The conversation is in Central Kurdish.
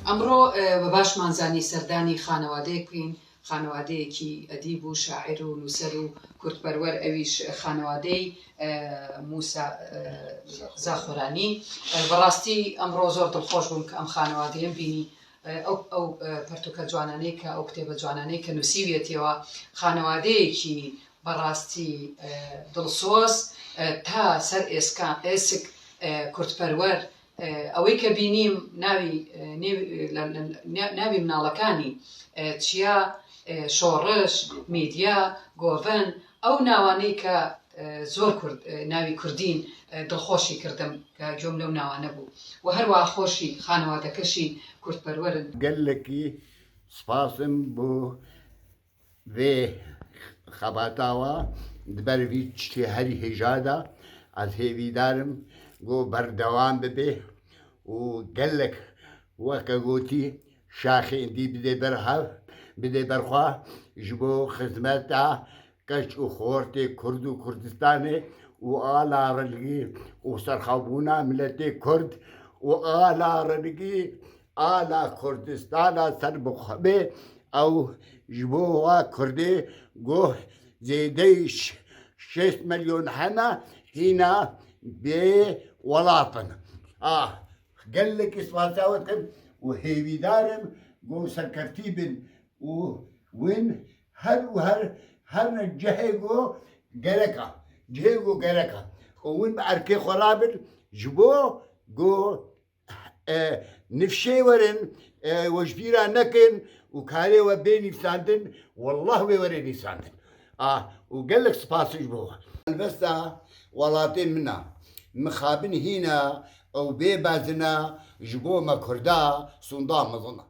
ئەمڕۆ بە باشمانزانی سەردانی خانەوادەیەک بووین، خانەوادەیەکی ئەدیب و شاعیر و نووسەر و کورتپەروەر، ئەویش خانەوادەی موسا زاخۆرانی. بەڕاستی ئەمڕۆ زۆر دڵخۆش بووم کە ئەم خانەوادەیەم بینی، ئەو پەرتوکە جوانانەی کە ئەو کتێبە جوانانەی کە نووسیوێتەوە، خانەوادەیەکی بەڕاستی دڵسۆز تا سەر ئێسک کورتپەروەر. ئەوەی کە بینیم ناوی مناڵەکانی چیا، شۆڕش، میدیا، گۆڤن، ئەو ناوانەی کە زۆر ناوی کوردین دڵخۆشی کردم کە گوێم لەو ناوانە بوو و هەروە خۆشی خانەوادەکەشی کورتپەروەرن. گەلێکی سپاسم بۆ وێ خەباتاوە بەروی شتی هەری هێژادا ئەس هێویدارم گۆ بەردەوام ببێ و گەلێک وەکە گوتی شاخێندی بدێ بەرهەو بدێ بەرخوا ji بۆ خزمەتا کەچ و خۆرتێ کورد و کوردستانê û ala relgî û serxwebûna miletê Kurd û ala relgî ala Kurdistana ser bixwebê ew ji bo wa Kurdê goh zêdeyî 6 milyon hene hîna bê welatın. Gelekî spasyawetim û hêvîdarim goh serkeftî bin û win her û her cihê goh gereka cihê goh gereka û win bi erkê xwe rabin ji bo goh nifşê werin weşbîra nekin û karê we bê nîvsandin, wallah wê were nîvsandin. û gelek spasî ji bo we. Helbesta welatê min e, mixabin hîne ew bê bezine ji bo me Kurda sûnda mezin e.